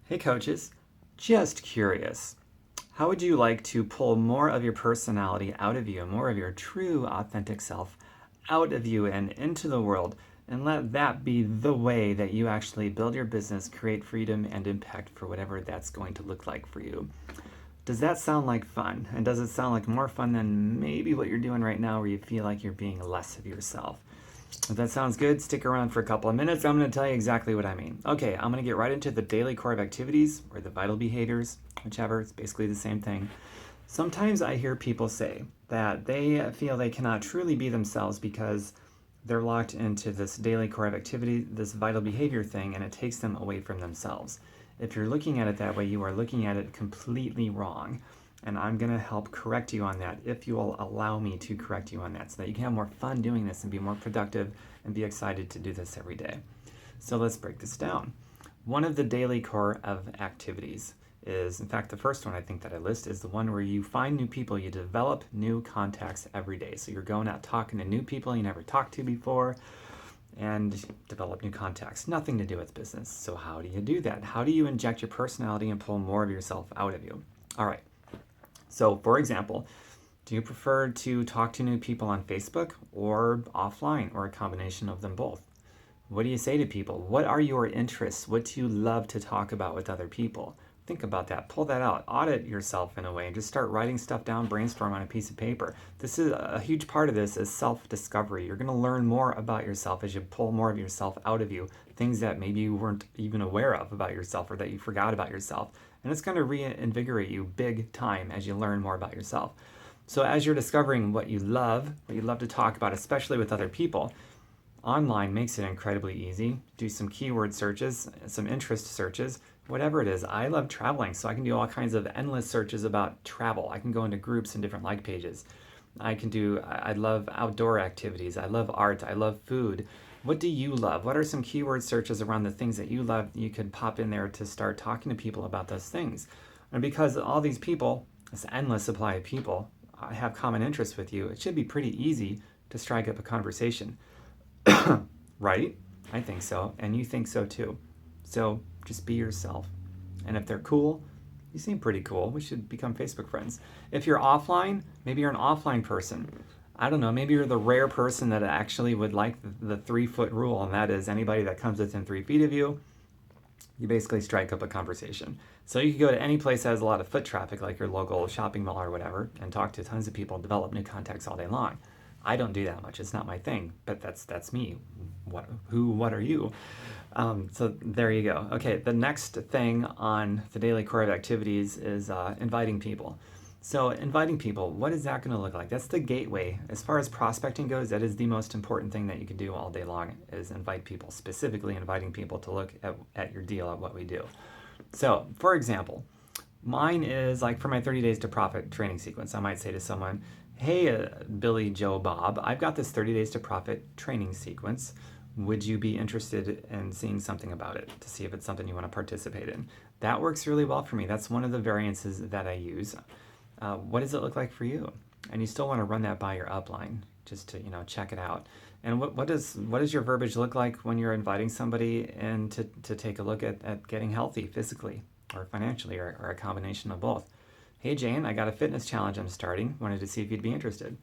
Hey coaches, just curious. How would you like to pull more of your personality out of you, more of your true authentic self out of you and into the world, and let that be the way that you actually build your business, create freedom and impact for whatever that's going to look like for you? Does that sound like fun? And does it sound like more fun than maybe what you're doing right now where you feel like you're being less of yourself? If that sounds good, stick around for a couple of minutes. I'm going to tell you exactly what I mean. Okay, I'm going to get right into the daily core of activities or the vital behaviors, whichever. It's basically the same thing. Sometimes I hear people say that they feel they cannot truly be themselves because they're locked into this daily core of activity, this vital behavior thing, and it takes them away from themselves. If you're looking at it that way, you are looking at it completely wrong. And I'm going to help correct you on that if you will allow me to correct you on that so that you can have more fun doing this and be more productive and be excited to do this every day. So let's break this down. One of the daily core of activities is, in fact, the first one I think that I list is the one where you find new people, you develop new contacts every day. So you're going out talking to new people you never talked to before and develop new contacts. Nothing to do with business. So how do you do that? How do you inject your personality and pull more of yourself out of you? All right. So, for example, do you prefer to talk to new people on Facebook or offline or a combination of them both? What do you say to people? What are your interests? What do you love to talk about with other people? Think about that. Pull that out. Audit yourself in a way and just start writing stuff down, brainstorm on a piece of paper. This is a huge part of this is self-discovery. You're going to learn more about yourself as you pull more of yourself out of you, things that maybe you weren't even aware of about yourself or that you forgot about yourself. And it's going to reinvigorate you big time as you learn more about yourself. So as you're discovering what you love to talk about, especially with other people, online makes it incredibly easy. Do some keyword searches, some interest searches, whatever it is. I love traveling, so I can do all kinds of endless searches about travel. I can go into groups and different like pages. I love outdoor activities. I love art. I love food. What do you love? What are some keyword searches around the things that you love you could pop in there to start talking to people about those things? And because all these people, this endless supply of people, have common interests with you, it should be pretty easy to strike up a conversation. Right? I think so, and you think so too. So just be yourself. And if they're cool, you seem pretty cool. We should become Facebook friends. If you're offline, maybe you're an offline person. I don't know, maybe you're the rare person that actually would like the 3-foot rule, and that is anybody that comes within 3 feet of you, you basically strike up a conversation. So you could go to any place that has a lot of foot traffic, like your local shopping mall or whatever, and talk to tons of people and develop new contacts all day long. I don't do that much. It's not my thing, but that's me. What are you? So there you go. Okay, the next thing on the daily core of activities is inviting people. So inviting people, what is that going to look like? That's the gateway. As far as prospecting goes, that is the most important thing that you can do all day long is invite people, specifically inviting people to look at your deal, at what we do. So, for example, mine is like for my 30 Days to Profit training sequence, I might say to someone, hey, Billy, Joe, Bob, I've got this 30 Days to Profit training sequence. Would you be interested in seeing something about it to see if it's something you want to participate in? That works really well for me. That's one of the variances that I use. What does it look like for you? And you still want to run that by your upline just to check it out. And what does your verbiage look like when you're inviting somebody in to take a look at getting healthy physically or financially or a combination of both? Hey Jane, I got a fitness challenge I'm starting. Wanted to see if you'd be interested.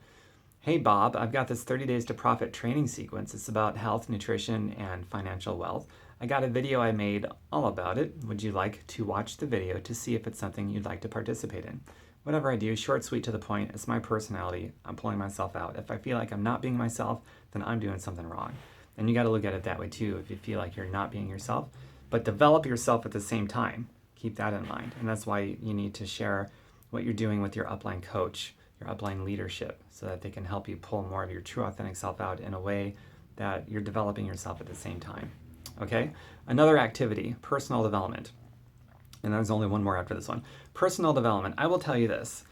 Hey Bob, I've got this 30 Days to Profit training sequence. It's about health, nutrition, and financial wealth. I got a video I made all about it. Would you like to watch the video to see if it's something you'd like to participate in? Whatever I do, short, sweet, to the point. It's my personality. I'm pulling myself out. If I feel like I'm not being myself, then I'm doing something wrong. And you got to look at it that way too if you feel like you're not being yourself. But develop yourself at the same time. Keep that in mind. And that's why you need to share what you're doing with your upline coach, your upline leadership, so that they can help you pull more of your true authentic self out in a way that you're developing yourself at the same time. Okay? Another activity, personal development. And there's only one more after this one. Personal development. I will tell you this.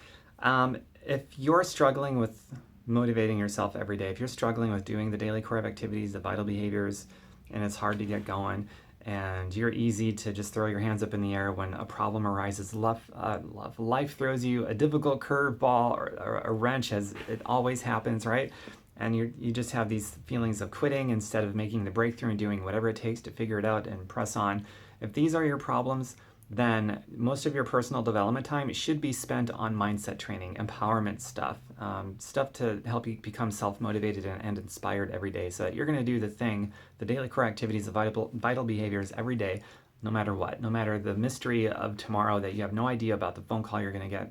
If you're struggling with motivating yourself every day, if you're struggling with doing the daily core of activities, the vital behaviors, and it's hard to get going, and you're easy to just throw your hands up in the air when a problem arises, life throws you a difficult curveball or a wrench, as it always happens, right? And you just have these feelings of quitting instead of making the breakthrough and doing whatever it takes to figure it out and press on. If these are your problems, then most of your personal development time should be spent on mindset training, empowerment stuff, stuff to help you become self-motivated and inspired every day, so that you're going to do the thing, the daily core activities, the vital behaviors every day, no matter what, no matter the mystery of tomorrow that you have no idea about the phone call you're going to get,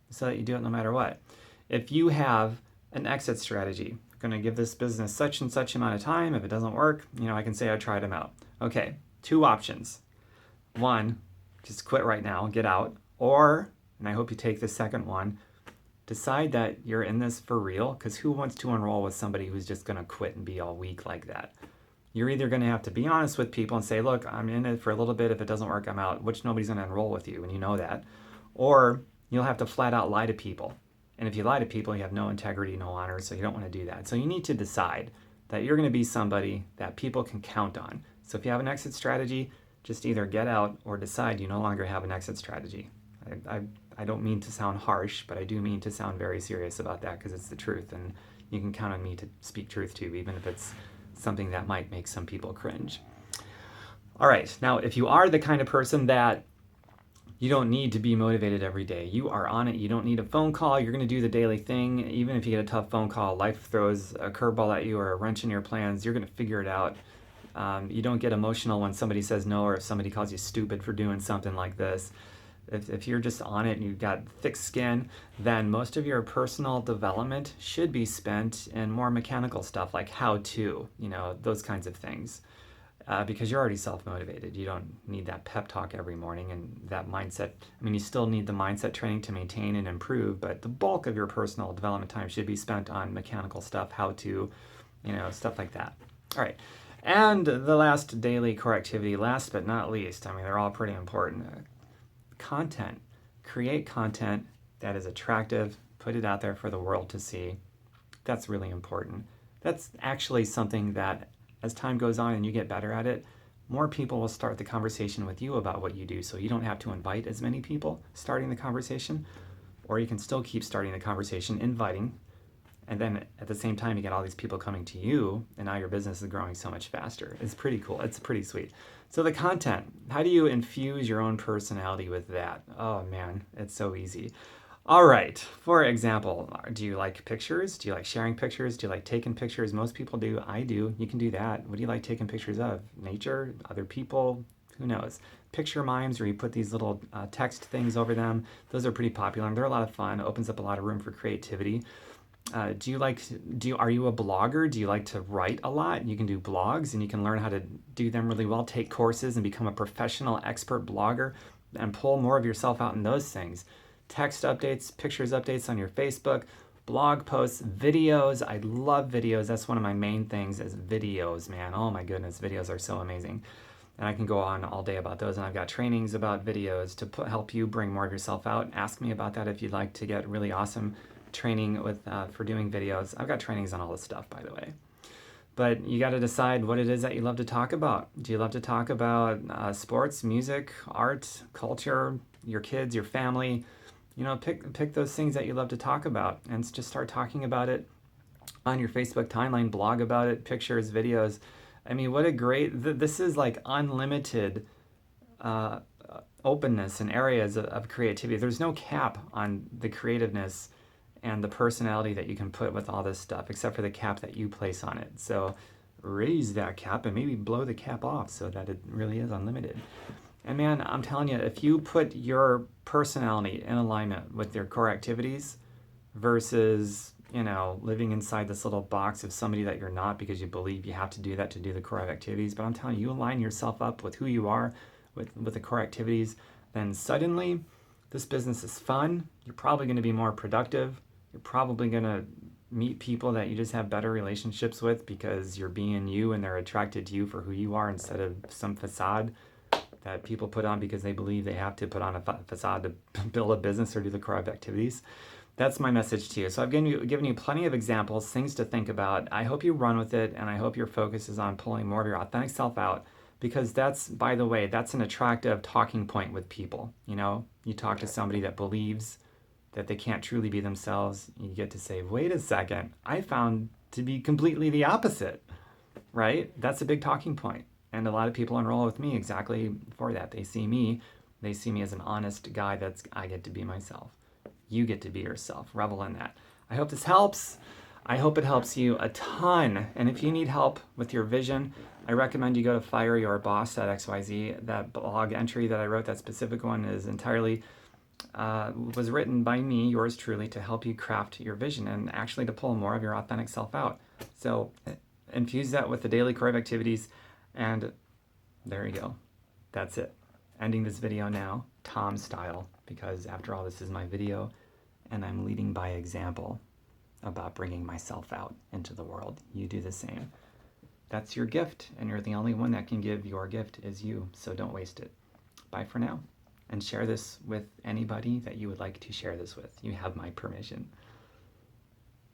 so that you do it no matter what. If you have an exit strategy, going to give this business such and such amount of time, if it doesn't work, I can say I tried them out. Okay, two options. One, just quit right now, get out. Or, and I hope you take the second one, decide that you're in this for real, because who wants to enroll with somebody who's just going to quit and be all weak like that? You're either going to have to be honest with people and say, look, I'm in it for a little bit. If it doesn't work, I'm out, which nobody's going to enroll with you, and you know that. Or you'll have to flat out lie to people. And if you lie to people, you have no integrity, no honor, so you don't want to do that. So you need to decide that you're going to be somebody that people can count on. So if you have an exit strategy, just either get out or decide you no longer have an exit strategy. I don't mean to sound harsh, but I do mean to sound very serious about that, because it's the truth, and you can count on me to speak truth to you, even if it's something that might make some people cringe. All right, now if you are the kind of person that you don't need to be motivated every day, you are on it, you don't need a phone call, you're going to do the daily thing. Even if you get a tough phone call, life throws a curveball at you or a wrench in your plans, you're going to figure it out. You don't get emotional when somebody says no, or if somebody calls you stupid for doing something like this. If you're just on it and you've got thick skin, then most of your personal development should be spent in more mechanical stuff like how to, those kinds of things. Because you're already self-motivated. You don't need that pep talk every morning and that mindset. You still need the mindset training to maintain and improve, but the bulk of your personal development time should be spent on mechanical stuff, how to, stuff like that. All right. And the last daily core activity, last but not least, they're all pretty important. Content. Create content that is attractive. Put it out there for the world to see. That's really important. That's actually something that, as time goes on and you get better at it, more people will start the conversation with you about what you do, so you don't have to invite as many people starting the conversation, or you can still keep starting the conversation, inviting, and then at the same time you get all these people coming to you, and now your business is growing so much faster. It's pretty cool. It's pretty sweet. So the content, how do you infuse your own personality with that? Oh man, it's so easy. All right, for example, do you like pictures? Do you like sharing pictures? Do you like taking pictures? Most people do. I do. You can do that. What do you like taking pictures of? Nature? Other people? Who knows? Picture mimes, where you put these little text things over them. Those are pretty popular. They're a lot of fun. Opens up a lot of room for creativity. Are you a blogger? Do you like to write a lot? You can do blogs, and you can learn how to do them really well. Take courses and become a professional expert blogger and pull more of yourself out in those things. Text updates, pictures updates on your Facebook, blog posts, videos. I love videos. That's one of my main things, is videos, man. Oh my goodness, videos are so amazing. And I can go on all day about those. And I've got trainings about videos to help you bring more of yourself out. Ask me about that if you'd like to get really awesome training for doing videos. I've got trainings on all this stuff, by the way. But you got to decide what it is that you love to talk about. Do you love to talk about sports, music, art, culture, your kids, your family? Pick those things that you love to talk about and just start talking about it on your Facebook timeline, blog about it, pictures, videos. What a great, this is like unlimited openness and areas of creativity. There's no cap on the creativeness and the personality that you can put with all this stuff, except for the cap that you place on it. So raise that cap and maybe blow the cap off so that it really is unlimited. And man, I'm telling you, if you put your personality in alignment with your core activities versus, living inside this little box of somebody that you're not because you believe you have to do that to do the core activities, but I'm telling you, you align yourself up with who you are, with the core activities, then suddenly this business is fun. You're probably going to be more productive. You're probably going to meet people that you just have better relationships with because you're being you and they're attracted to you for who you are instead of some facade that people put on because they believe they have to put on a facade to build a business or do the core activities. That's my message to you. So I've given you plenty of examples, things to think about. I hope you run with it, and I hope your focus is on pulling more of your authentic self out, because that's, by the way, that's an attractive talking point with people. You talk to somebody that believes that they can't truly be themselves, you get to say, wait a second, I found to be completely the opposite, right? That's a big talking point. And a lot of people enroll with me exactly for that. They see me They see me as an honest guy I get to be myself. You get to be yourself. Revel in that. I hope this helps. I hope it helps you a ton. And if you need help with your vision, I recommend you go to fireyourboss.xyz. That blog entry that I wrote, that specific one, is entirely was written by me, yours truly, to help you craft your vision and actually to pull more of your authentic self out. So infuse that with the daily core of activities, and there you go. That's it. Ending this video now, Tom style, because after all, this is my video, and I'm leading by example about bringing myself out into the world. You do the same. That's your gift, and you're the only one that can give your gift is you, so don't waste it. Bye for now, and share this with anybody that you would like to share this with. You have my permission.